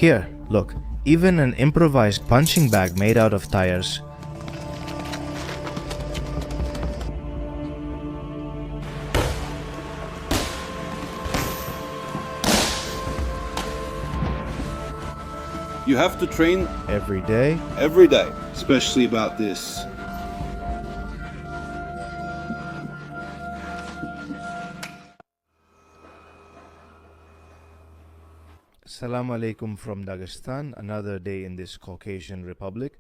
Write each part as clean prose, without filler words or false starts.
Here, look, even an improvised punching bag made out of tires. You have to train Every day. every day, especially about this. Assalamu alaikum from Dagestan, another day in this Caucasian republic.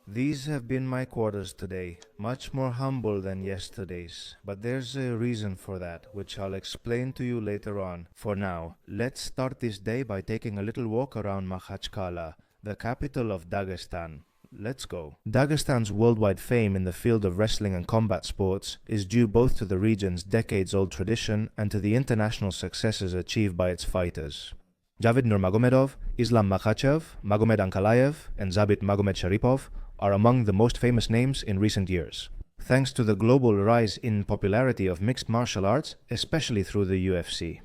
These have been my quarters today, much more humble than yesterday's, but there's a reason for that, which I'll explain to you later on. For now, let's start this day by taking a little walk around Makhachkala, the capital of Dagestan. Let's go. Dagestan's worldwide fame in the field of wrestling and combat sports is due both to the region's decades-old tradition and to the international successes achieved by its fighters. Javid Nurmagomedov, Islam Makhachev, Magomed Ankalaev, and Zabit Magomed Sharipov are among the most famous names in recent years, thanks to the global rise in popularity of mixed martial arts, especially through the UFC.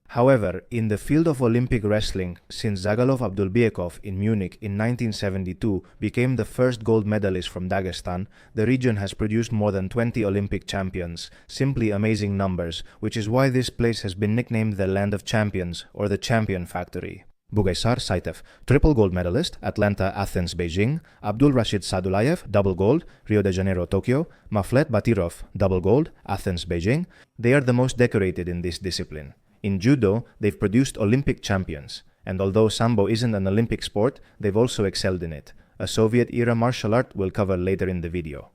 However, in the field of Olympic wrestling, since Zagalov Abdulbiekov in Munich in 1972 became the first gold medalist from Dagestan, the region has produced more than 20 Olympic champions, simply amazing numbers, which is why this place has been nicknamed the Land of Champions, or the Champion Factory. Bugaysar Saitev, triple gold medalist, Atlanta, Athens, Beijing; Abdul Rashid Sadulayev, double gold, Rio de Janeiro, Tokyo; Maflet Batirov, double gold, Athens, Beijing. They are the most decorated in this discipline. In judo, they've produced Olympic champions, and although Sambo isn't an Olympic sport, they've also excelled in it. A Soviet-era martial art we'll cover later in the video.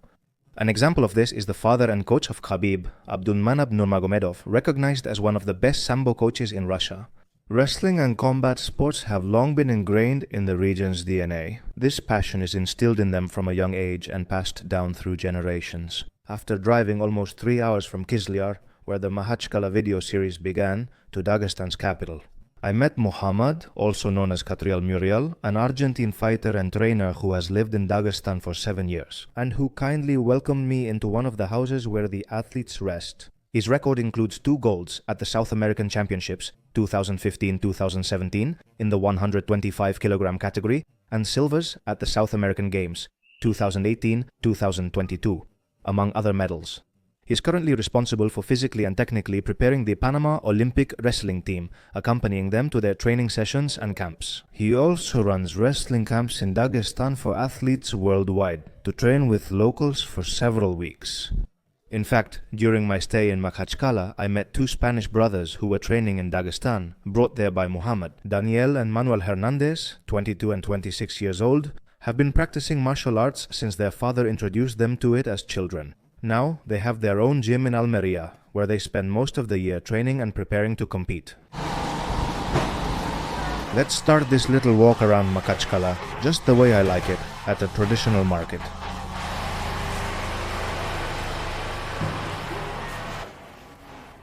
An example of this is the father and coach of Khabib, Abdulmanap Nurmagomedov, recognized as one of the best Sambo coaches in Russia. Wrestling and combat sports have long been ingrained in the region's DNA. This passion is instilled in them from a young age and passed down through generations. After driving almost 3 hours from Kizlyar, where the Makhachkala video series began, to Dagestan's capital, I met Muhammad, also known as Catriel Muriel, an Argentine fighter and trainer who has lived in Dagestan for 7 years, and who kindly welcomed me into one of the houses where the athletes rest. His record includes 2 golds at the South American Championships 2015-2017 in the 125 kg category, and silvers at the South American Games 2018-2022, among other medals. He is currently responsible for physically and technically preparing the Panama Olympic wrestling team, accompanying them to their training sessions and camps. He also runs wrestling camps in Dagestan for athletes worldwide, to train with locals for several weeks. In fact, during my stay in Makhachkala, I met 2 Spanish brothers who were training in Dagestan, brought there by Muhammad. Daniel and Manuel Hernandez, 22 and 26 years old, have been practicing martial arts since their father introduced them to it as children. Now, they have their own gym in Almeria, where they spend most of the year training and preparing to compete. Let's start this little walk around Makhachkala, just the way I like it, at a traditional market.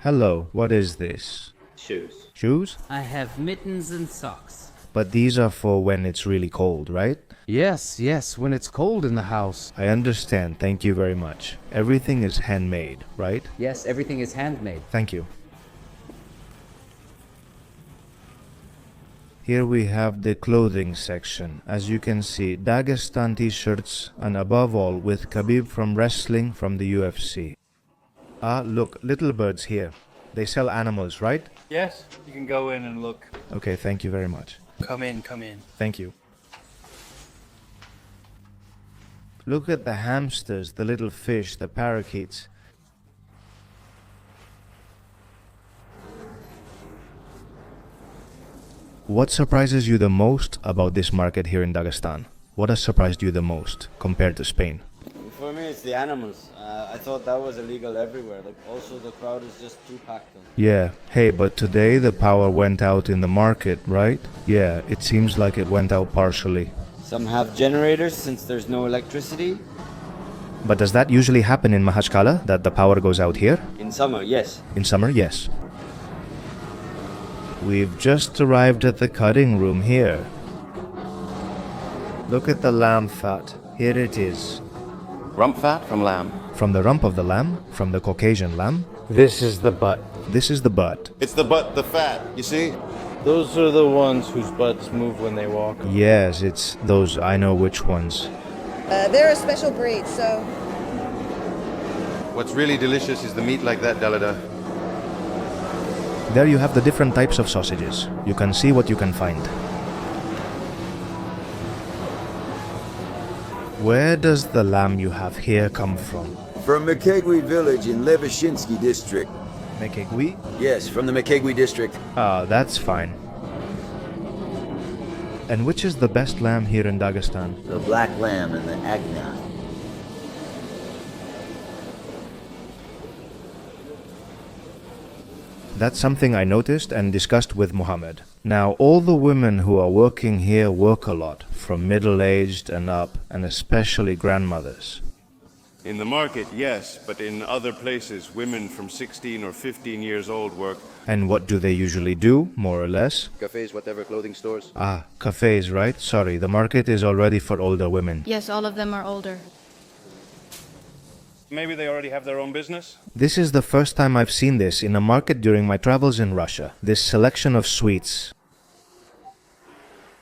Hello, what is this? Shoes. Shoes? I have mittens and socks. But these are for when it's really cold, right? Yes, when it's cold in the house. I understand, thank you very much. Everything is handmade, right? Yes, everything is handmade. Thank you. Here we have the clothing section. As you can see, Dagestan t-shirts, and above all with Khabib from wrestling from the UFC. Ah, look, little birds here. They sell animals, right? Yes, you can go in and look. Okay, thank you very much. Come in, come in. Thank you. Look at the hamsters, the little fish, the parakeets. What surprises you the most about this market here in Dagestan? What has surprised you the most compared to Spain? For me, it's the animals. I thought that was illegal everywhere. Like, also the crowd is just too packed in. Yeah, hey, but today the power went out in the market, right? Yeah, it seems like it went out partially. Some have generators since there's no electricity. But does that usually happen in Makhachkala, that the power goes out here? In summer, yes. In summer, yes. We've just arrived at the cutting room here. Look at the lamb fat. Here it is. Rump fat from lamb. From the rump of the lamb, from the Caucasian lamb. This is the butt. This is the butt. It's the butt, the fat, you see? Those are the ones whose butts move when they walk. Yes, it's those. I know which ones. They're a special breed, so What's really delicious is the meat like that, Dalida. There you have the different types of sausages. You can see what you can find. Where does the lamb you have here come from? From Makhachkala village in Levashinsky district. Mekegwi? Yes, from the Makhachkala district. Ah, that's fine. And which is the best lamb here in Dagestan? The black lamb and the agna. That's something I noticed and discussed with Muhammad. Now, all the women who are working here work a lot, from middle-aged and up, and especially grandmothers. In the market, yes, but in other places, women from 16 or 15 years old work. And what do they usually do, more or less? Cafes, whatever, clothing stores. Ah, cafes, right? Sorry, the market is already for older women. Yes, all of them are older. Maybe they already have their own business? This is the first time I've seen this in a market during my travels in Russia. This selection of sweets.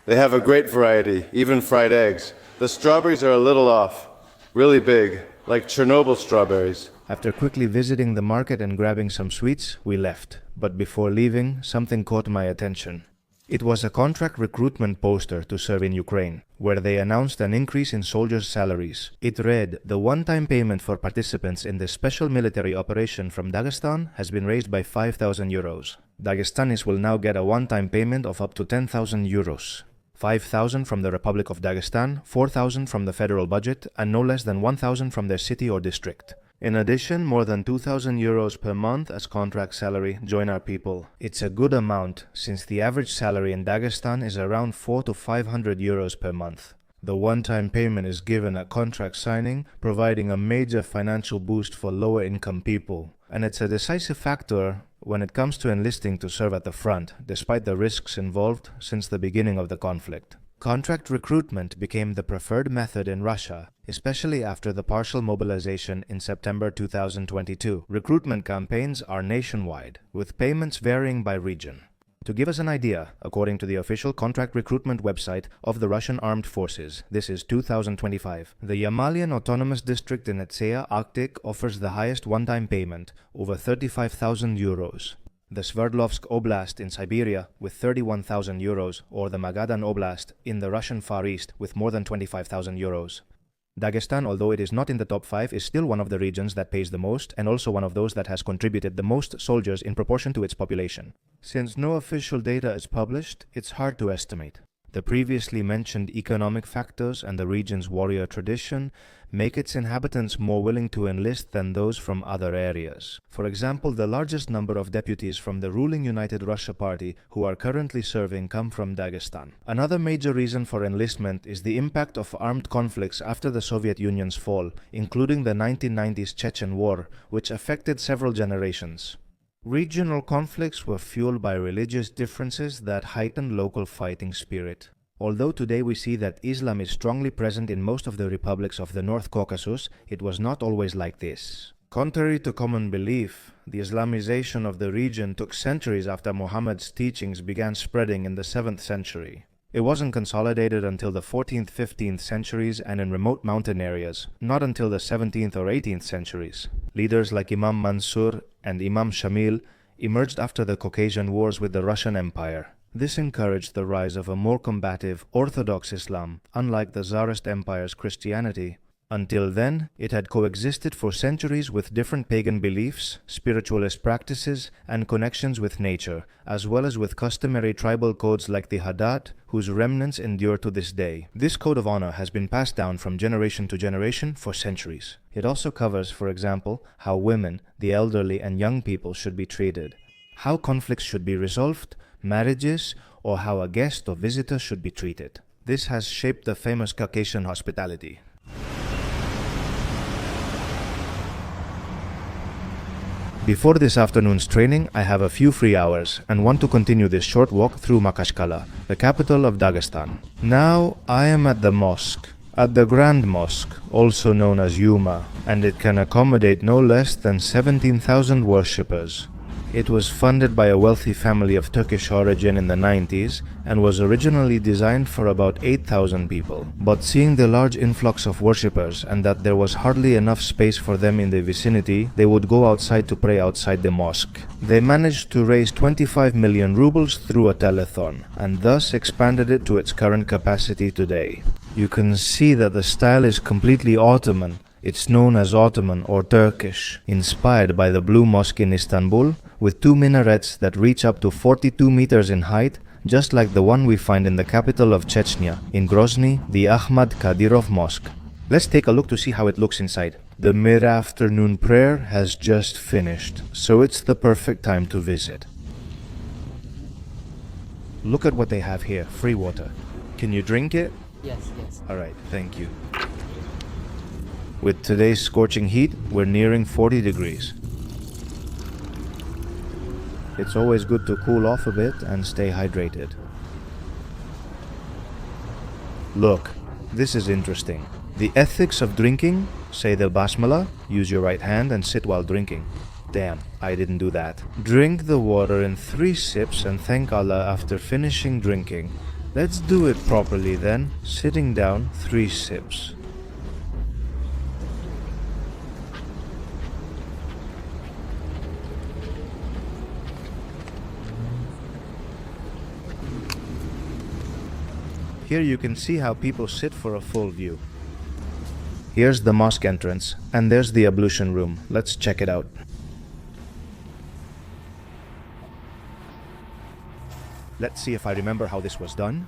They have a great variety, even fried eggs. The strawberries are a little off. Really big, like Chernobyl strawberries. After quickly visiting the market and grabbing some sweets, we left. But before leaving, something caught my attention. It was a contract recruitment poster to serve in Ukraine, where they announced an increase in soldiers' salaries. It read, the one-time payment for participants in the special military operation from Dagestan has been raised by 5,000 euros. Dagestanis will now get a one-time payment of up to 10,000 euros. 5,000 from the Republic of Dagestan, 4,000 from the federal budget, and no less than 1,000 from their city or district. In addition, more than 2,000 euros per month as contract salary join our people. It's a good amount, since the average salary in Dagestan is around 400 to 500 euros per month. The one-time payment is given at contract signing, providing a major financial boost for lower-income people. And it's a decisive factor when it comes to enlisting to serve at the front, despite the risks involved since the beginning of the conflict. Contract recruitment became the preferred method in Russia, especially after the partial mobilization in September 2022. Recruitment campaigns are nationwide, with payments varying by region. To give us an idea, according to the official contract recruitment website of the Russian Armed Forces, this is 2025, the Yamalian Autonomous District in Etsia, Arctic, offers the highest one-time payment, over 35,000 euros. The Sverdlovsk Oblast in Siberia with 31,000 euros, or the Magadan Oblast in the Russian Far East with more than 25,000 euros. Dagestan, although it is not in the top 5, is still one of the regions that pays the most and also one of those that has contributed the most soldiers in proportion to its population. Since no official data is published, it's hard to estimate. The previously mentioned economic factors and the region's warrior tradition make its inhabitants more willing to enlist than those from other areas. For example, the largest number of deputies from the ruling United Russia Party who are currently serving come from Dagestan. Another major reason for enlistment is the impact of armed conflicts after the Soviet Union's fall, including the 1990s Chechen War, which affected several generations. Regional conflicts were fueled by religious differences that heightened local fighting spirit. Although today we see that Islam is strongly present in most of the republics of the North Caucasus, it was not always like this. Contrary to common belief, the Islamization of the region took centuries after Muhammad's teachings began spreading in the 7th century. It wasn't consolidated until the 14th, 15th centuries and in remote mountain areas, not until the 17th or 18th centuries. Leaders like Imam Mansur and Imam Shamil emerged after the Caucasian Wars with the Russian Empire. This encouraged the rise of a more combative Orthodox Islam, unlike the Tsarist Empire's Christianity. Until then, it had coexisted for centuries with different pagan beliefs, spiritualist practices, and connections with nature, as well as with customary tribal codes like the Hadat, whose remnants endure to this day. This code of honor has been passed down from generation to generation for centuries. It also covers, for example, how women, the elderly, and young people should be treated, how conflicts should be resolved, marriages, or how a guest or visitor should be treated. This has shaped the famous Caucasian hospitality. Before this afternoon's training, I have a few free hours and want to continue this short walk through Makhachkala, the capital of Dagestan. Now I am at the mosque, at the Grand Mosque, also known as Yuma, and it can accommodate no less than 17,000 worshippers. It was funded by a wealthy family of Turkish origin in the 90s and was originally designed for about 8,000 people. But seeing the large influx of worshippers and that there was hardly enough space for them in the vicinity, they would go outside to pray outside the mosque. They managed to raise 25 million rubles through a telethon and thus expanded it to its current capacity today. You can see that the style is completely Ottoman. It's known as Ottoman or Turkish, inspired by the Blue Mosque in Istanbul, with 2 minarets that reach up to 42 meters in height, just like the one we find in the capital of Chechnya, in Grozny, the Ahmad Kadyrov Mosque. Let's take a look to see how it looks inside. The mid-afternoon prayer has just finished, so it's the perfect time to visit. Look at what they have here, free water. Can you drink it? Yes, yes. Alright, thank you. With today's scorching heat, we're nearing 40 degrees. It's always good to cool off a bit and stay hydrated. Look, this is interesting. The ethics of drinking, say the basmala, use your right hand and sit while drinking. Damn, I didn't do that. Drink the water in 3 sips and thank Allah after finishing drinking. Let's do it properly then. Sitting down, 3 sips. Here you can see how people sit for a full view. Here's the mosque entrance, and there's the ablution room. Let's check it out. Let's see if I remember how this was done.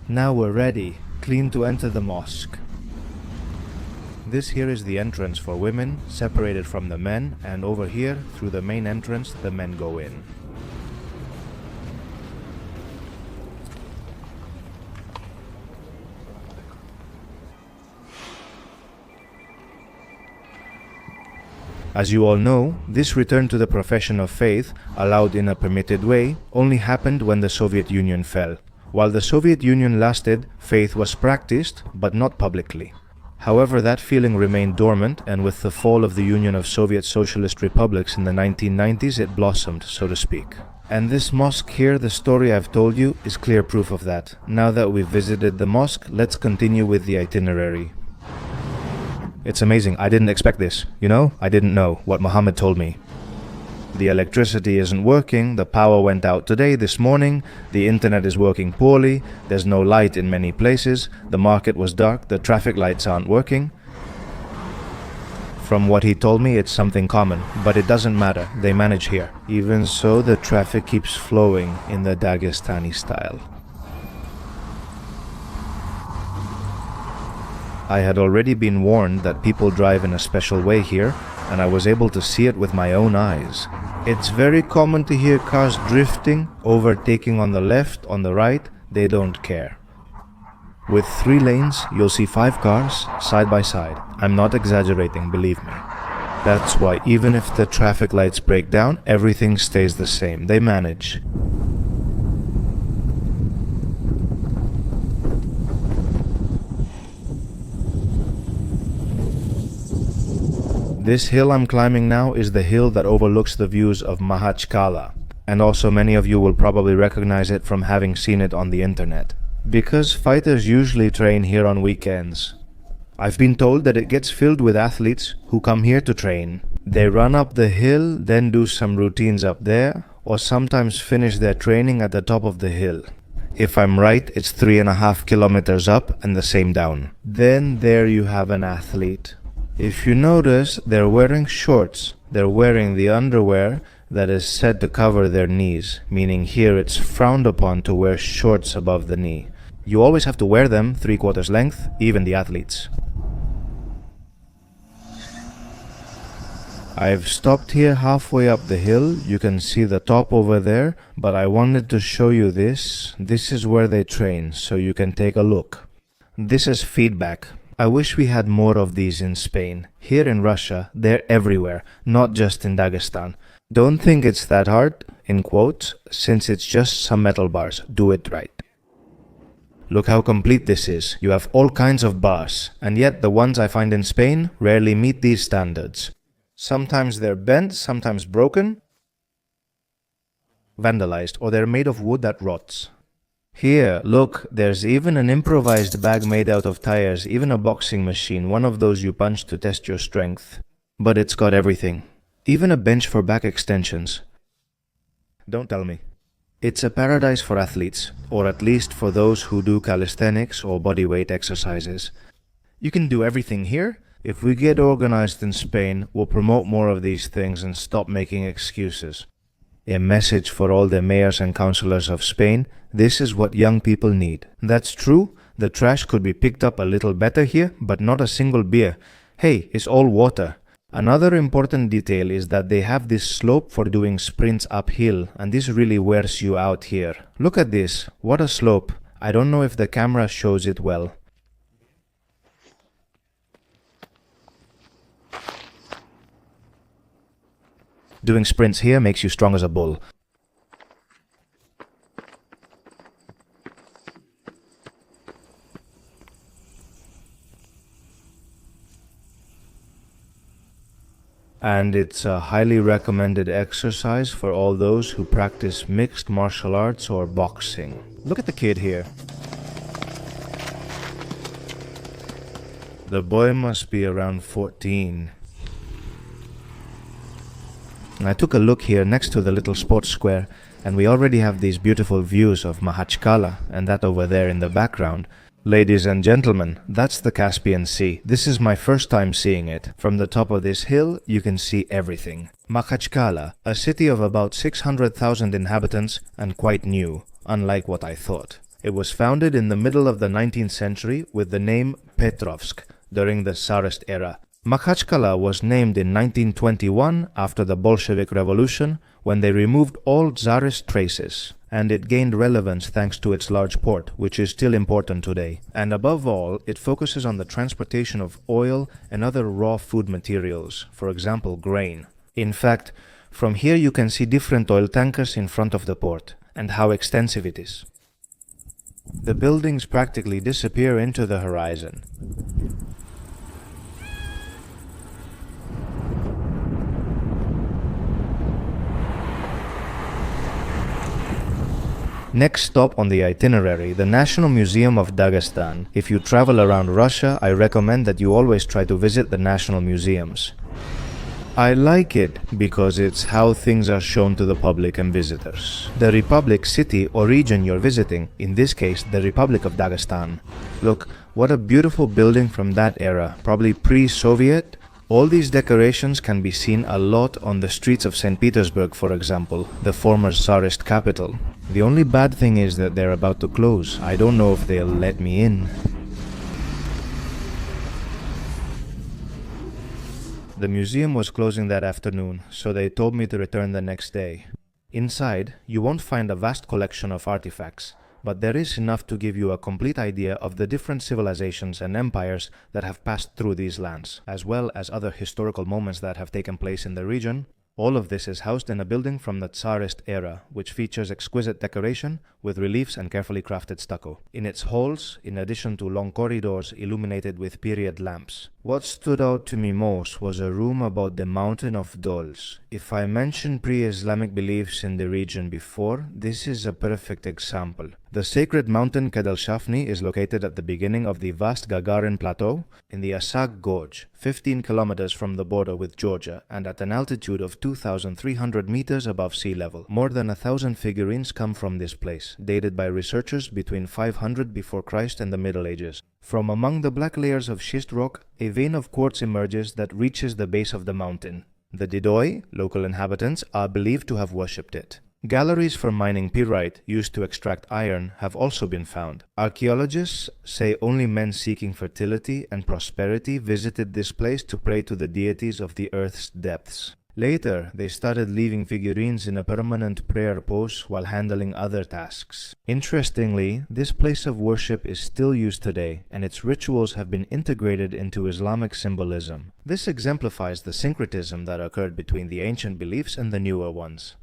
Now we're ready, clean to enter the mosque. This here is the entrance for women, separated from the men, and over here, through the main entrance, the men go in. As you all know, this return to the profession of faith, allowed in a permitted way, only happened when the Soviet Union fell. While the Soviet Union lasted, faith was practiced, but not publicly. However, that feeling remained dormant, and with the fall of the Union of Soviet Socialist Republics in the 1990s, it blossomed, so to speak. And this mosque here, the story I've told you, is clear proof of that. Now that we've visited the mosque, let's continue with the itinerary. It's amazing, I didn't expect this. You know, I didn't know what Muhammad told me. The electricity isn't working, the power went out today, this morning, the internet is working poorly, there's no light in many places, the market was dark, the traffic lights aren't working. From what he told me, it's something common, but it doesn't matter, they manage here. Even so, the traffic keeps flowing in the Dagestani style. I had already been warned that people drive in a special way here, and I was able to see it with my own eyes. It's very common to hear cars drifting, overtaking on the left, on the right, they don't care. With 3 lanes, you'll see 5 cars, side by side. I'm not exaggerating, believe me. That's why even if the traffic lights break down, everything stays the same. They manage. This hill I'm climbing now is the hill that overlooks the views of Makhachkala, and also many of you will probably recognize it from having seen it on the internet, because fighters usually train here on weekends. I've been told that it gets filled with athletes who come here to train. They run up the hill, then do some routines up there, or sometimes finish their training at the top of the hill. If I'm right, it's 3.5 kilometers up and the same down. Then there you have an athlete. If you notice, they're wearing shorts. They're wearing the underwear that is said to cover their knees, meaning here it's frowned upon to wear shorts above the knee. You always have to wear them 3/4 length, even the athletes. I've stopped here halfway up the hill. You can see the top over there, but I wanted to show you this. This is where they train, so you can take a look. This is feedback. I wish we had more of these in Spain. Here in Russia, they're everywhere, not just in Dagestan. Don't think it's that hard, in quotes, since it's just some metal bars. Do it right. Look how complete this is. You have all kinds of bars, and yet the ones I find in Spain rarely meet these standards. Sometimes they're bent, sometimes broken, vandalized, or they're made of wood that rots. Here, look, there's even an improvised bag made out of tires, even a boxing machine, one of those you punch to test your strength. But it's got everything. Even a bench for back extensions. Don't tell me. It's a paradise for athletes, or at least for those who do calisthenics or bodyweight exercises. You can do everything here. If we get organized in Spain, we'll promote more of these things and stop making excuses. A message for all the mayors and councillors of Spain: this is what young people need. That's true, the trash could be picked up a little better here, but not a single beer. Hey, it's all water. Another important detail is that they have this slope for doing sprints uphill, and this really wears you out here. Look at this, what a slope. I don't know if the camera shows it well. Doing sprints here makes you strong as a bull. And it's a highly recommended exercise for all those who practice mixed martial arts or boxing. Look at the kid here. The boy must be around 14. I took a look here next to the little sports square, and we already have these beautiful views of Makhachkala and that over there in the background. Ladies and gentlemen, that's the Caspian Sea. This is my first time seeing it. From the top of this hill, you can see everything. Makhachkala, a city of about 600,000 inhabitants and quite new, unlike what I thought. It was founded in the middle of the 19th century with the name Petrovsk during the Tsarist era. Makhachkala was named in 1921 after the Bolshevik Revolution, when they removed all Tsarist traces, and it gained relevance thanks to its large port, which is still important today. And above all, it focuses on the transportation of oil and other raw food materials, for example grain. In fact, from here you can see different oil tankers in front of the port, and how extensive it is. The buildings practically disappear into the horizon. Next stop on the itinerary, the National Museum of Dagestan. If you travel around Russia, I recommend that you always try to visit the national museums. I like it because it's how things are shown to the public and visitors. The Republic city or region you're visiting, in this case the Republic of Dagestan. Look, what a beautiful building from that era, probably pre-Soviet. All these decorations can be seen a lot on the streets of St. Petersburg, for example, the former Tsarist capital. The only bad thing is that they're about to close. I don't know if they'll let me in. The museum was closing that afternoon, so they told me to return the next day. Inside, you won't find a vast collection of artifacts, but there is enough to give you a complete idea of the different civilizations and empires that have passed through these lands, as well as other historical moments that have taken place in the region. All of this is housed in a building from the Tsarist era, which features exquisite decoration with reliefs and carefully crafted stucco. In its halls, in addition to long corridors illuminated with period lamps. What stood out to me most was a room about the Mountain of Dolls. If I mentioned pre-Islamic beliefs in the region before, this is a perfect example. The sacred mountain Kedel Shafni is located at the beginning of the vast Gagarin Plateau in the Asag Gorge, 15 kilometers from the border with Georgia and at an altitude of 2,300 meters above sea level. More than 1,000 figurines come from this place, dated by researchers between 500 before Christ and the Middle Ages. From among the black layers of schist rock, a vein of quartz emerges that reaches the base of the mountain. The Didoi, local inhabitants, are believed to have worshipped it. Galleries for mining pyrite used to extract iron have also been found. Archaeologists say only men seeking fertility and prosperity visited this place to pray to the deities of the earth's depths. Later, they started leaving figurines in a permanent prayer pose while handling other tasks. Interestingly, this place of worship is still used today, and its rituals have been integrated into Islamic symbolism. This exemplifies the syncretism that occurred between the ancient beliefs and the newer ones.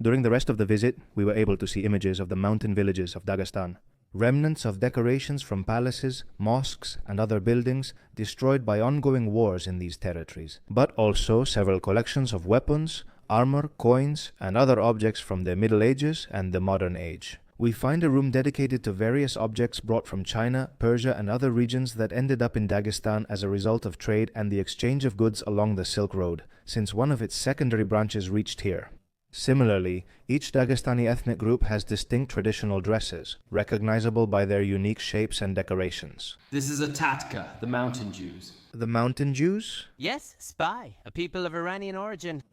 During the rest of the visit, we were able to see images of the mountain villages of Dagestan. remnants of decorations from palaces, mosques, and other buildings destroyed by ongoing wars in these territories, but also several collections of weapons, armor, coins, and other objects from the Middle Ages and the modern age. We find a room dedicated to various objects brought from China, Persia, and other regions that ended up in Dagestan as a result of trade and the exchange of goods along the Silk Road, since one of its secondary branches reached here. Similarly, each Dagestani ethnic group has distinct traditional dresses, recognizable by their unique shapes and decorations. This is a Tatka, the Mountain Jews. The Mountain Jews? Yes, spy, a people of Iranian origin.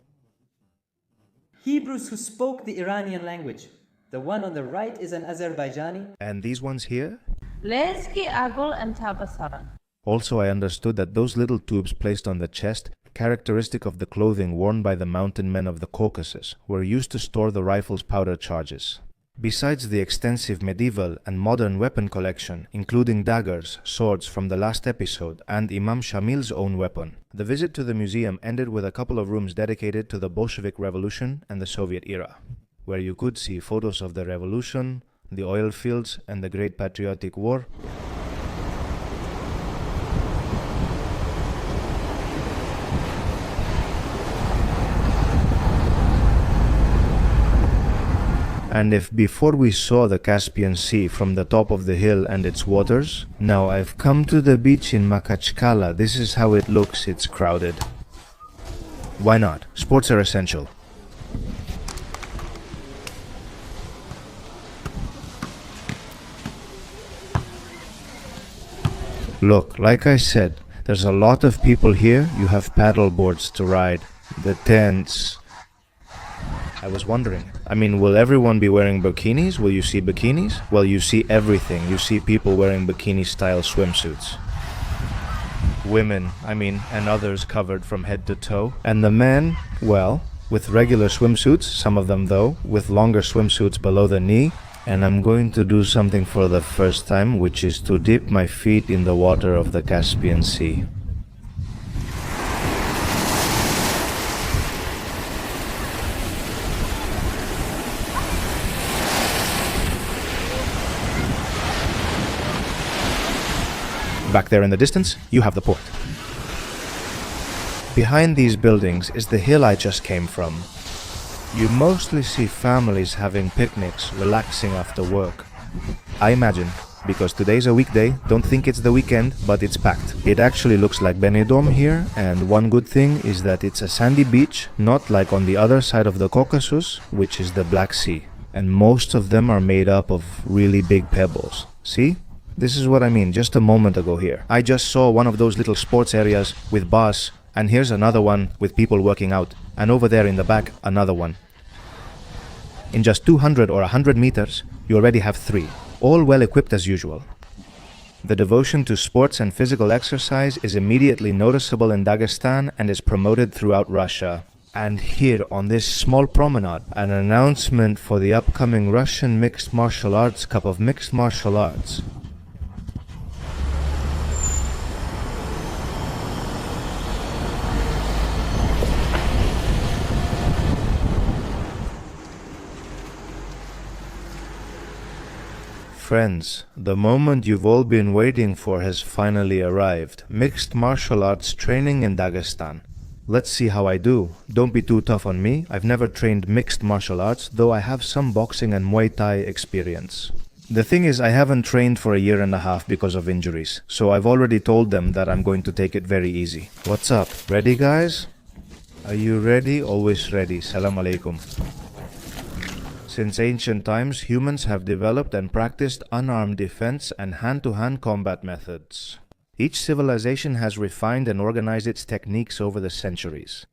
Hebrews who spoke the Iranian language. The one on the right is an Azerbaijani. And these ones here? Leski, Agul, and Tabasaran. Also, I understood that those little tubes placed on the chest, characteristic of the clothing worn by the mountain men of the Caucasus, were used to store the rifle's powder charges. Besides the extensive medieval and modern weapon collection, including daggers, swords from the last episode, and Imam Shamil's own weapon, the visit to the museum ended with a couple of rooms dedicated to the Bolshevik Revolution and the Soviet era, where you could see photos of the revolution, the oil fields, and the Great Patriotic War. And if before we saw the Caspian Sea from the top of the hill and its waters, now I've come to the beach in Makhachkala. This is how it looks. It's crowded. Why not? Sports are essential. Look, like I said, there's a lot of people here. You have paddle boards to ride, the tents. I was wondering, will everyone be wearing bikinis? Will you see bikinis? Well, you see everything. You see people wearing bikini-style swimsuits. Women, and others covered from head to toe. And the men, well, with regular swimsuits, some of them though, with longer swimsuits below the knee. And I'm going to do something for the first time, which is to dip my feet in the water of the Caspian Sea. Back there in the distance, you have the port. Behind these buildings is the hill I just came from. You mostly see families having picnics, relaxing after work. I imagine, because today's a weekday, don't think it's the weekend, but it's packed. It actually looks like Benidorm here, and one good thing is that it's a sandy beach, not like on the other side of the Caucasus, which is the Black Sea. And most of them are made up of really big pebbles. See? This is what I mean just a moment ago here. I just saw one of those little sports areas with bars, and here's another one with people working out, and over there in the back, another one. In just 200 or 100 meters, you already have 3, all well equipped as usual. The devotion to sports and physical exercise is immediately noticeable in Dagestan and is promoted throughout Russia. And here on this small promenade, an announcement for the upcoming Russian Mixed Martial Arts Cup of Mixed Martial Arts. Friends, the moment you've all been waiting for has finally arrived. Mixed martial arts training in Dagestan. Let's see how I do. Don't be too tough on me. I've never trained mixed martial arts, though I have some boxing and Muay Thai experience. The thing is, I haven't trained for a year and a half because of injuries, so I've already told them that I'm going to take it very easy. What's up? Ready, guys? Are you ready? Always ready. Salam alaikum. Since ancient times, humans have developed and practiced unarmed defense and hand-to-hand combat methods. Each civilization has refined and organized its techniques over the centuries.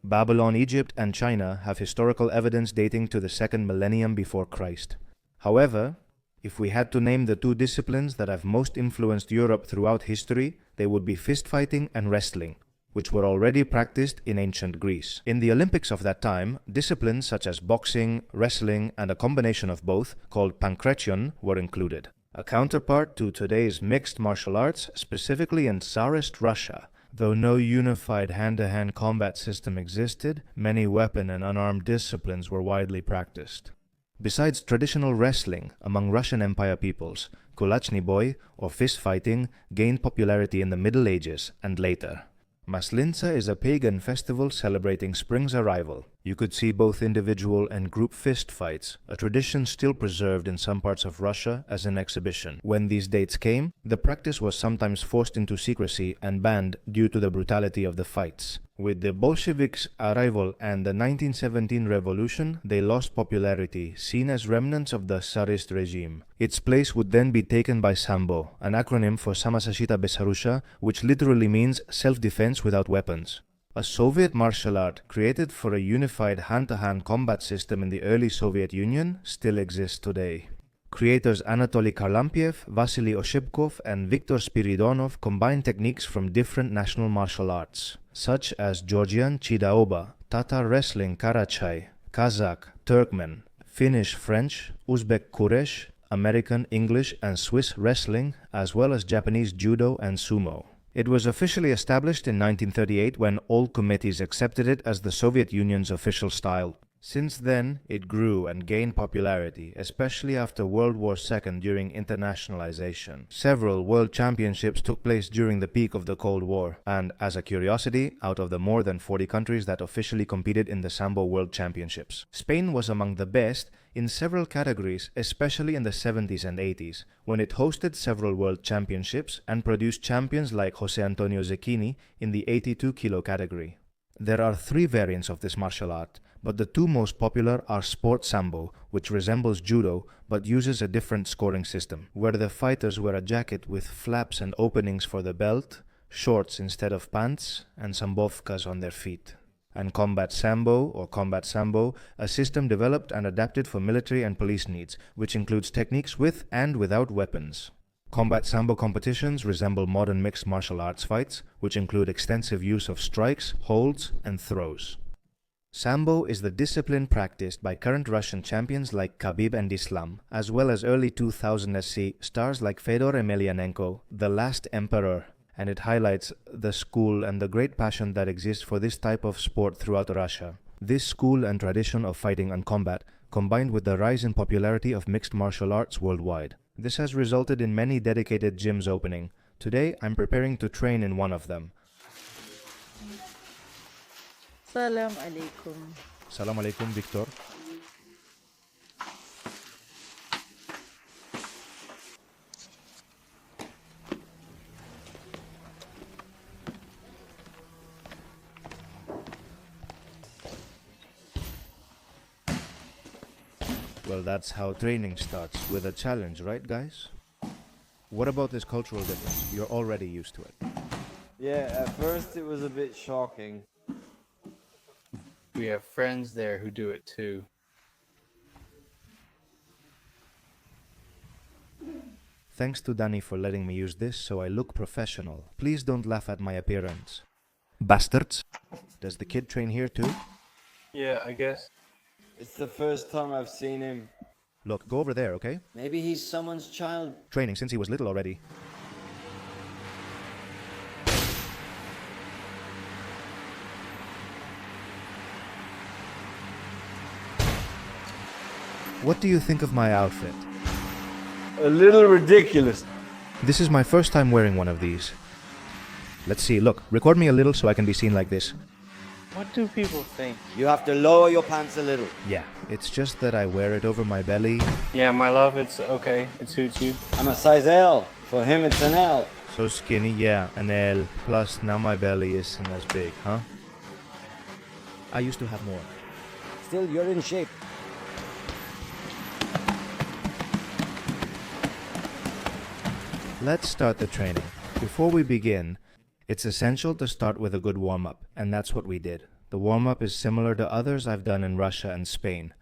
Babylon, Egypt, and China have historical evidence dating to the 2nd millennium before Christ. However, if we had to name the 2 disciplines that have most influenced Europe throughout history, they would be fistfighting and wrestling, which were already practiced in ancient Greece. In the Olympics of that time, disciplines such as boxing, wrestling, and a combination of both, called pankration, were included. A counterpart to today's mixed martial arts, specifically in Tsarist Russia. Though no unified hand-to-hand combat system existed, many weapon and unarmed disciplines were widely practiced. Besides traditional wrestling among Russian Empire peoples, kulachny boy or fist fighting gained popularity in the Middle Ages and later. Maslinca is a pagan festival celebrating spring's arrival. You could see both individual and group fist fights, a tradition still preserved in some parts of Russia as an exhibition. When these dates came, the practice was sometimes forced into secrecy and banned due to the brutality of the fights. With the Bolsheviks' arrival and the 1917 revolution, they lost popularity, seen as remnants of the Tsarist regime. Its place would then be taken by Sambo, an acronym for Samosashita Besarusha, which literally means self-defense without weapons. A Soviet martial art created for a unified hand-to-hand combat system in the early Soviet Union still exists today. Creators Anatoly Karlampiev, Vasily Oshepkov, and Viktor Spiridonov combine techniques from different national martial arts, such as Georgian Chidaoba, Tatar wrestling Karachay, Kazakh, Turkmen, Finnish French, Uzbek Kuresh, American, English, and Swiss wrestling, as well as Japanese judo and sumo. It was officially established in 1938 when all committees accepted it as the Soviet Union's official style. Since then, it grew and gained popularity, especially after World War II during internationalization. Several world championships took place during the peak of the Cold War, and as a curiosity, out of the more than 40 countries that officially competed in the Sambo World Championships, Spain was among the best in several categories, especially in the 70s and 80s, when it hosted several world championships and produced champions like Jose Antonio Zecchini in the 82 kilo category. There are 3 variants of this martial art, but the 2 most popular are Sport Sambo, which resembles judo but uses a different scoring system, where the fighters wear a jacket with flaps and openings for the belt, shorts instead of pants, and sambovkas on their feet. And Combat Sambo, or Combat Sambo, a system developed and adapted for military and police needs, which includes techniques with and without weapons. Combat Sambo competitions resemble modern mixed martial arts fights, which include extensive use of strikes, holds, and throws. Sambo is the discipline practiced by current Russian champions like Khabib and Islam, as well as early 2000 SC stars like Fedor Emelianenko, the last emperor, and it highlights the school and the great passion that exists for this type of sport throughout Russia. This school and tradition of fighting and combat, combined with the rise in popularity of mixed martial arts worldwide. This has resulted in many dedicated gyms opening. Today, I'm preparing to train in one of them. Salam alaikum. Salam alaikum, Victor. Well, that's how training starts, with a challenge, right, guys? What about this cultural difference? You're already used to it. Yeah, at first it was a bit shocking. We have friends there who do it too. Thanks to Danny for letting me use this so I look professional. Please don't laugh at my appearance. Bastards. Does the kid train here too? Yeah, I guess. It's the first time I've seen him. Look, go over there, okay? Maybe he's someone's child. Training since he was little already. What do you think of my outfit? A little ridiculous. This is my first time wearing one of these. Let's see, look, record me a little so I can be seen like this. What do people think? You have to lower your pants a little. Yeah, it's just that I wear it over my belly. Yeah, my love, it's okay. It suits you. I'm a size L. For him, it's an L. So skinny, yeah, an L. Plus, now my belly isn't as big, huh? I used to have more. Still, you're in shape. Let's start the training. Before we begin, it's essential to start with a good warm-up, and that's what we did. The warm-up is similar to others I've done in Russia and Spain.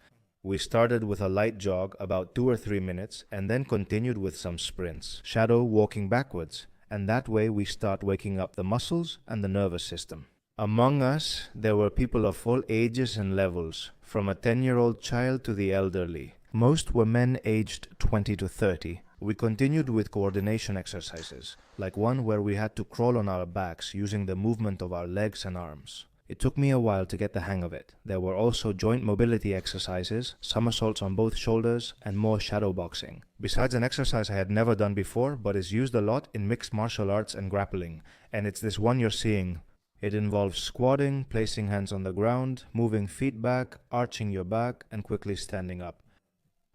We started with a light jog, about 2 or 3 minutes, and then continued with some sprints, shadow walking backwards, and that way we start waking up the muscles and the nervous system. Among us, there were people of all ages and levels, from a 10-year-old child to the elderly. Most were men aged 20 to 30. We continued with coordination exercises, like one where we had to crawl on our backs using the movement of our legs and arms. It took me a while to get the hang of it. There were also joint mobility exercises, somersaults on both shoulders, and more shadow boxing. Besides an exercise I had never done before, but is used a lot in mixed martial arts and grappling, and it's this one you're seeing. It involves squatting, placing hands on the ground, moving feet back, arching your back, and quickly standing up.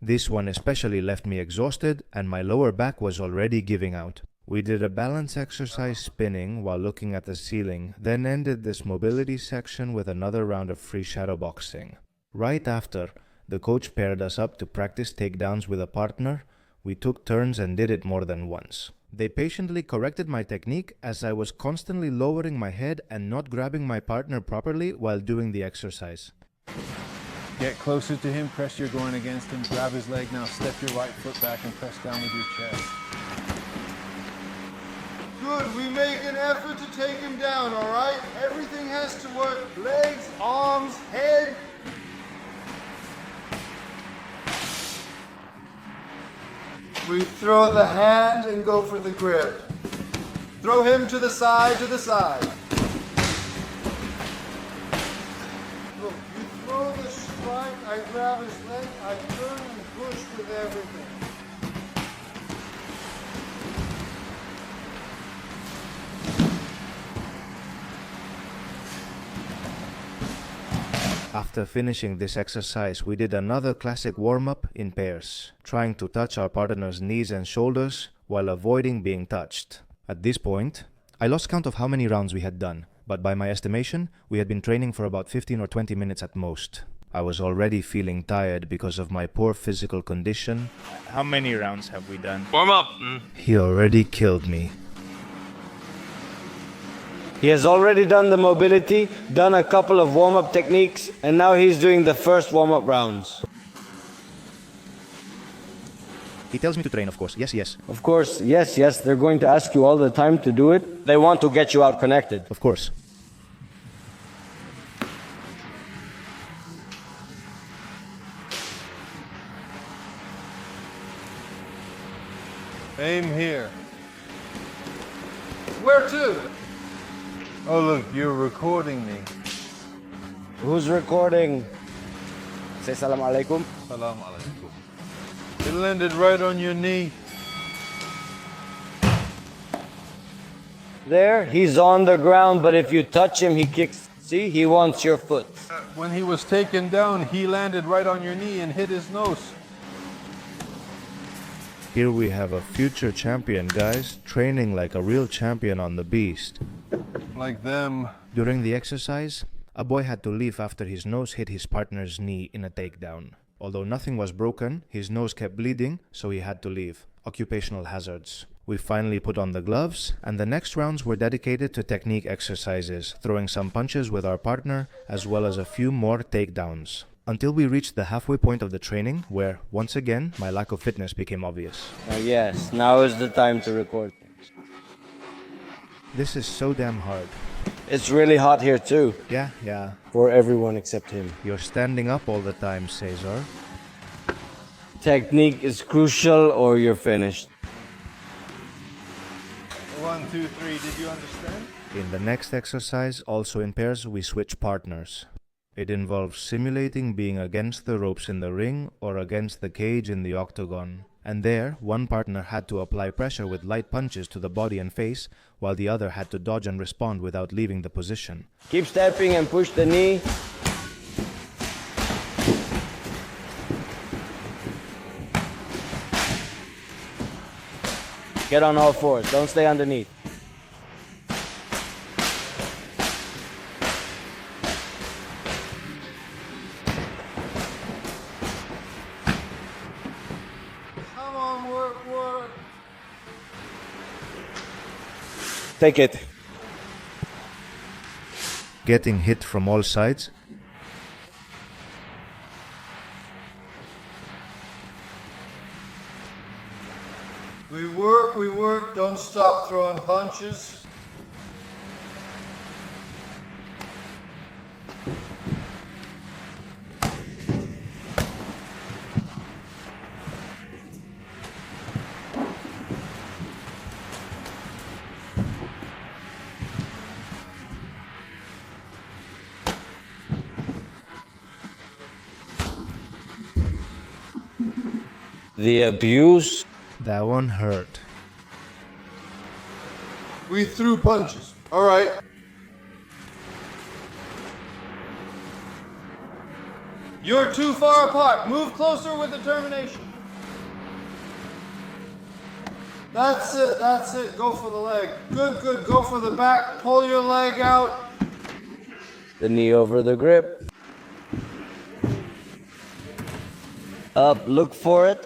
This one especially left me exhausted, and my lower back was already giving out. We did a balance exercise spinning while looking at the ceiling, then ended this mobility section with another round of free shadow boxing. Right after, the coach paired us up to practice takedowns with a partner. We took turns and did it more than once. They patiently corrected my technique as I was constantly lowering my head and not grabbing my partner properly while doing the exercise. Get closer to him, press your going against him, grab his leg, now step your right foot back and press down with your chest. Good, we make an effort to take him down, alright? Everything has to work. Legs, arms, head. We throw the hand and go for the grip. Throw him to the side, to the side. Look, you throw the strike, I grab his leg, I turn and push with everything. After finishing this exercise, we did another classic warm-up in pairs, trying to touch our partner's knees and shoulders while avoiding being touched. At this point, I lost count of how many rounds we had done, but by my estimation, we had been training for about 15 or 20 minutes at most. I was already feeling tired because of my poor physical condition. How many rounds have we done? Warm up. He already killed me. He has already done the mobility, done a couple of warm-up techniques, and now he's doing the first warm-up rounds. He tells me to train, of course. Yes, yes. Of course, yes, yes, they're going to ask you all the time to do it. They want to get you out connected. Of course. Aim here. Where to? Oh look, you're recording me. Who's recording? Say salam alaikum. Salam alaikum. It landed right on your knee. There, he's on the ground, but if you touch him, he kicks. See, he wants your foot. When he was taken down, he landed right on your knee and hit his nose. Here we have a future champion, guys, training like a real champion on the beast. Like them. During the exercise, a boy had to leave after his nose hit his partner's knee in a takedown. Although nothing was broken, his nose kept bleeding, so he had to leave. Occupational hazards. We finally put on the gloves, and the next rounds were dedicated to technique exercises, throwing some punches with our partner, as well as a few more takedowns. Until we reached the halfway point of the training, where, once again, my lack of fitness became obvious. Yes, now is the time to record things. This is so damn hard. It's really hot here too. Yeah. For everyone except him. You're standing up all the time, Cesar. Technique is crucial or you're finished. 1, 2, 3, did you understand? In the next exercise, also in pairs, we switch partners. It involves simulating being against the ropes in the ring or against the cage in the octagon. And there, one partner had to apply pressure with light punches to the body and face, while the other had to dodge and respond without leaving the position. Keep stepping and push the knee. Get on all fours, don't stay underneath. Come on, work. Take it. Getting hit from all sides. We work, don't stop throwing punches. The abuse? That one hurt. We threw punches. All right. You're too far apart. Move closer with determination. That's it, that's it. Go for the leg. Good, good. Go for the back. Pull your leg out. The knee over the grip. Up, look for it.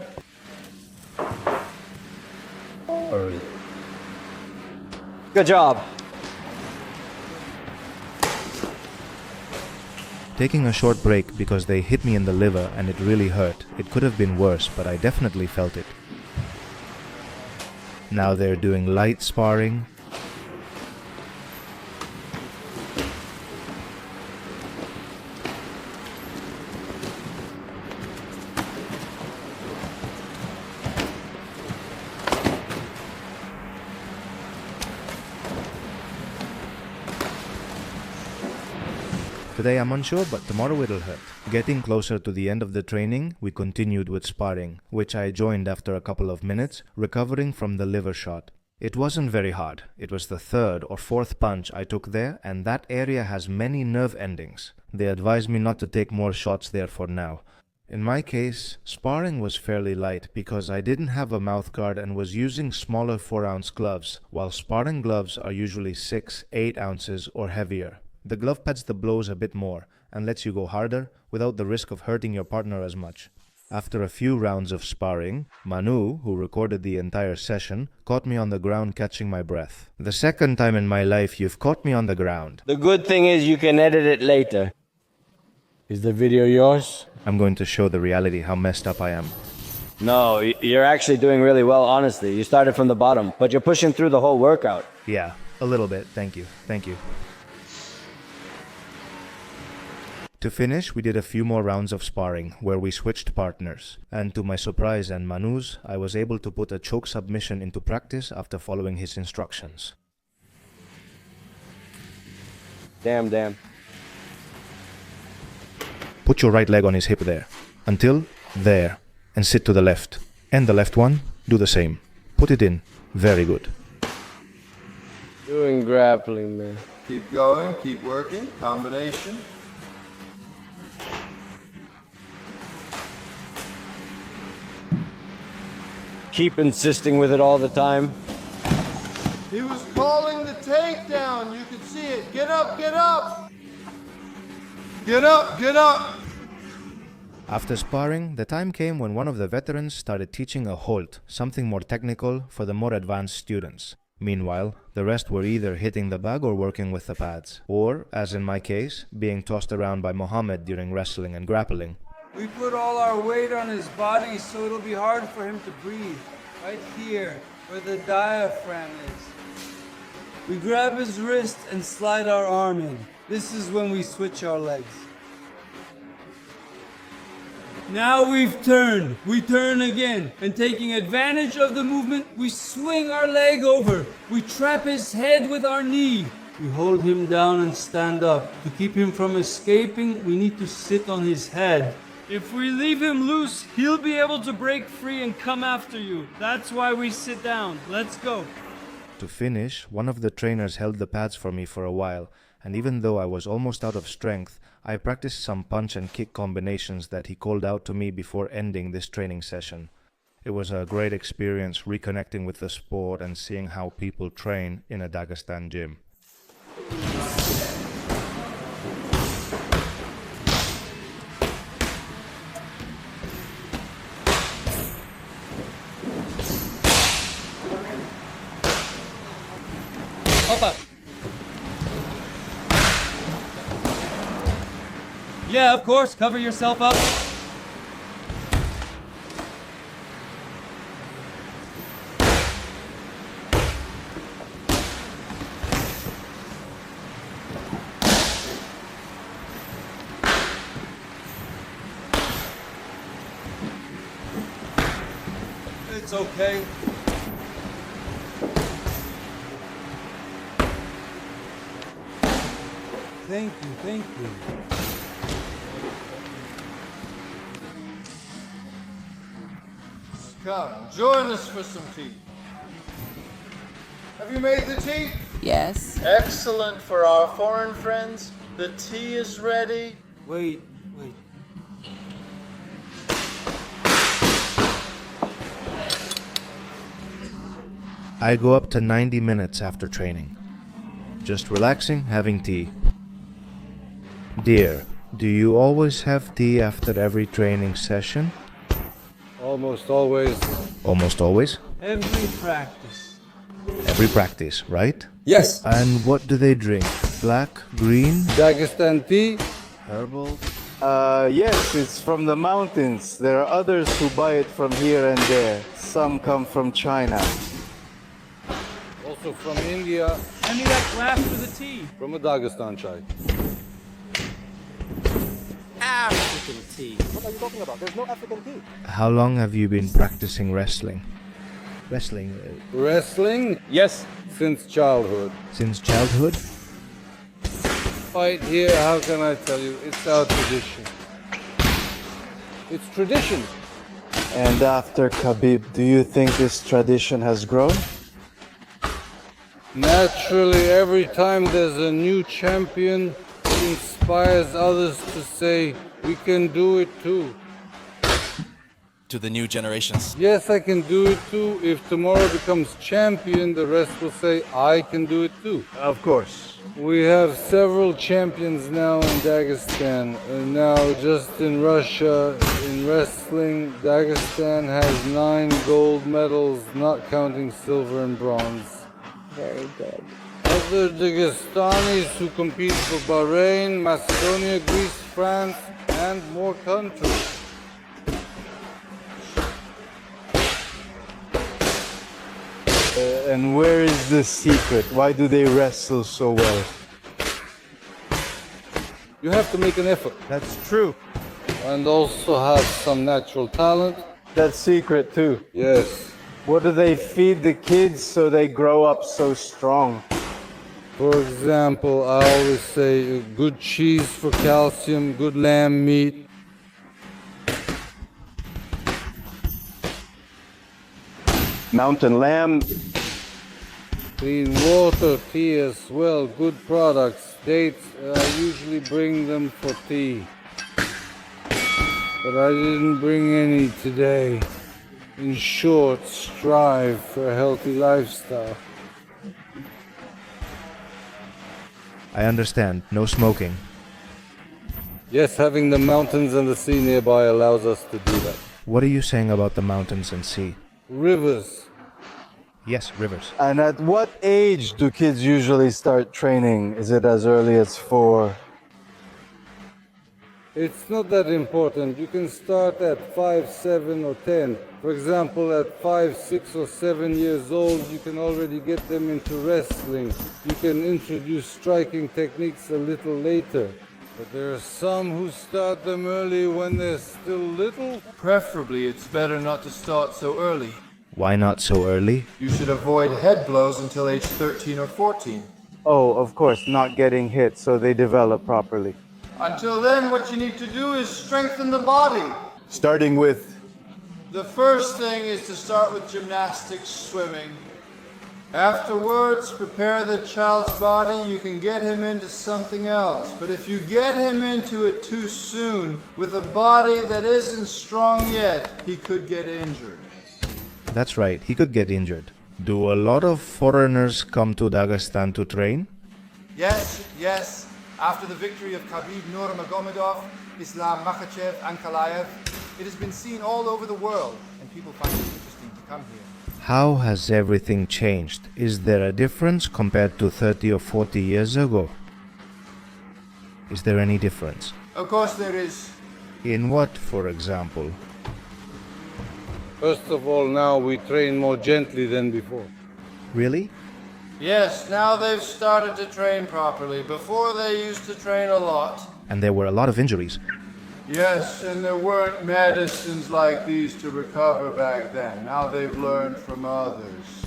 Good job. Taking a short break because they hit me in the liver and it really hurt. It could have been worse, but I definitely felt it. Now they're doing light sparring. Today I'm unsure, but tomorrow it'll hurt. Getting closer to the end of the training, we continued with sparring, which I joined after a couple of minutes, recovering from the liver shot. It wasn't very hard. It was the third or fourth punch I took there, and that area has many nerve endings. They advised me not to take more shots there for now. In my case, sparring was fairly light because I didn't have a mouth guard and was using smaller 4-ounce gloves, while sparring gloves are usually 6, 8 ounces or heavier. The glove pads the blows a bit more and lets you go harder without the risk of hurting your partner as much. After a few rounds of sparring, Manu, who recorded the entire session, caught me on the ground catching my breath. The second time in my life you've caught me on the ground. The good thing is you can edit it later. Is the video yours? I'm going to show the reality how messed up I am. No, you're actually doing really well, honestly. You started from the bottom, but you're pushing through the whole workout. Yeah, a little bit. Thank you. Thank you. To finish, we did a few more rounds of sparring, where we switched partners. And to my surprise and Manu's, I was able to put a choke submission into practice after following his instructions. Damn. Put your right leg on his hip there. Until there. And sit to the left. And the left one, do the same. Put it in. Very good. Doing grappling, man. Keep going, keep working. Combination. Keep insisting with it all the time. He was calling the takedown. You could see it. Get up, get up. Get up, get up. After sparring, the time came when one of the veterans started teaching a hold, something more technical for the more advanced students. Meanwhile, the rest were either hitting the bag or working with the pads, or, as in my case, being tossed around by Mohammed during wrestling and grappling. We put all our weight on his body so it'll be hard for him to breathe. Right here, where the diaphragm is. We grab his wrist and slide our arm in. This is when we switch our legs. Now we've turned. We turn again. And taking advantage of the movement, we swing our leg over. We trap his head with our knee. We hold him down and stand up. To keep him from escaping, we need to sit on his head. If we leave him loose, he'll be able to break free and come after you. That's why we sit down. Let's go. To finish, one of the trainers held the pads for me for a while, and even though I was almost out of strength, I practiced some punch and kick combinations that he called out to me before ending this training session. It was a great experience reconnecting with the sport and seeing how people train in a Dagestan gym. Yeah, of course. Cover yourself up. It's okay. Thank you, thank you. Come, join us for some tea. Have you made the tea? Yes. Excellent for our foreign friends. The tea is ready. Wait. I go up to 90 minutes after training. Just relaxing, having tea. Dear, do you always have tea after every training session? Almost always. Almost always? Every practice. Every practice, right? Yes. And what do they drink? Black, green, Dagestan tea? herbal? Yes, it's from the mountains. There are others who buy it from here and there. Some come from China. Also from India. Hand me that glass for the tea. From a Dagestan chai. African tea. What are you talking about? There's no African tea. How long have you been practicing wrestling? Wrestling? Yes. Since childhood. Since childhood? Fight here, how can I tell you? It's our tradition. It's tradition. And after Khabib, do you think this tradition has grown? Naturally, every time there's a new champion, it inspires others to say, we can do it too. To the new generations. Yes, I can do it too. If tomorrow becomes champion, the rest will say, I can do it too. Of course. We have several champions now in Dagestan. And now, just in Russia, in wrestling, Dagestan has 9 gold medals, not counting silver and bronze. Very good. Other Dagestanis who compete for Bahrain, Macedonia, Greece, France, and more countries. And where is the secret? Why do they wrestle so well? You have to make an effort. That's true. And also have some natural talent. That's secret too. Yes. What do they feed the kids so they grow up so strong? For example, I always say good cheese for calcium, good lamb meat. Mountain lamb. Clean water, tea as well, good products. Dates, I usually bring them for tea. But I didn't bring any today. In short, strive for a healthy lifestyle. I understand. No smoking. Yes, having the mountains and the sea nearby allows us to do that. What are you saying about the mountains and sea? Rivers. Yes, rivers. And at what age do kids usually start training? Is it as early as 4? It's not that important. You can start at 5, 7, or 10. For example, at 5, 6, or 7 years old, you can already get them into wrestling. You can introduce striking techniques a little later. But there are some who start them early when they're still little. Preferably, it's better not to start so early. Why not so early? You should avoid head blows until age 13 or 14. Oh, of course, not getting hit so they develop properly. Until then, what you need to do is strengthen the body. Starting with? The first thing is to start with gymnastics, swimming. Afterwards, prepare the child's body. You can get him into something else. But if you get him into it too soon, with a body that isn't strong yet, he could get injured. That's right, he could get injured. Do a lot of foreigners come to Dagestan to train? Yes. After the victory of Khabib Nurmagomedov, Islam Makhachev, and Kalayev, it has been seen all over the world, and people find it interesting to come here. How has everything changed? Is there a difference compared to 30 or 40 years ago? Is there any difference? Of course there is. In what, for example? First of all, now we train more gently than before. Really? Yes, now they've started to train properly. Before they used to train a lot. And there were a lot of injuries. Yes, and there weren't medicines like these to recover back then. Now they've learned from others.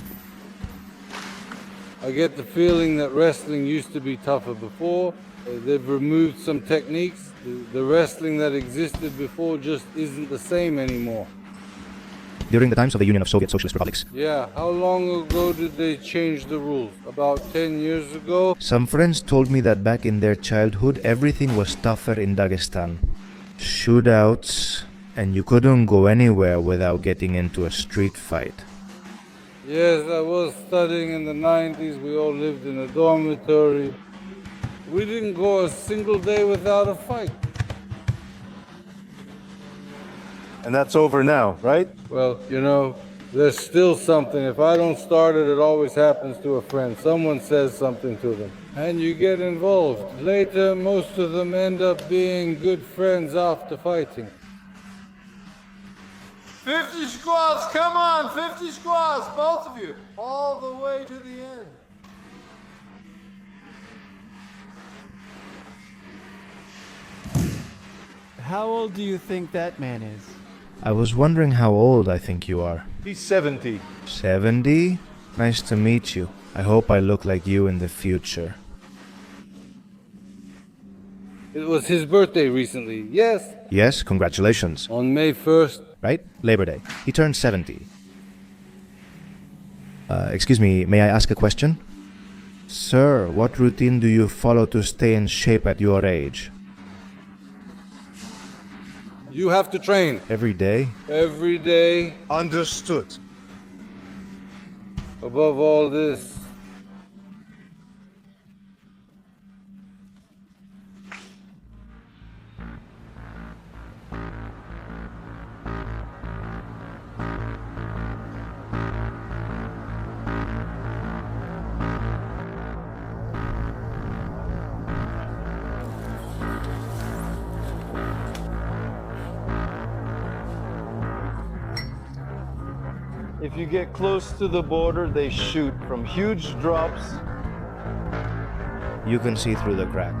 I get the feeling that wrestling used to be tougher before. They've removed some techniques. The wrestling that existed before just isn't the same anymore. during the times of the Union of Soviet Socialist Republics. Yeah, how long ago did they change the rules? About 10 years ago? Some friends told me that back in their childhood, everything was tougher in Dagestan. Shootouts, and you couldn't go anywhere without getting into a street fight. Yes, I was studying in the 90s. We all lived in a dormitory. We didn't go a single day without a fight. And that's over now, right? Well, you know, there's still something. If I don't start it, it always happens to a friend. Someone says something to them, and you get involved. Later, most of them end up being good friends after fighting. 50 squats, come on, 50 squats, both of you, all the way to the end. How old do you think that man is? I was wondering how old I think you are. He's 70. 70? Nice to meet you. I hope I look like you in the future. It was his birthday recently, yes? Yes, congratulations. On May 1st. Right? Labor Day. He turned 70. Excuse me, may I ask a question? Sir, what routine do you follow to stay in shape at your age? You have to train. Every day? Every day. Understood. Above all this, If you get close to the border, they shoot from huge drops. You can see through the crack.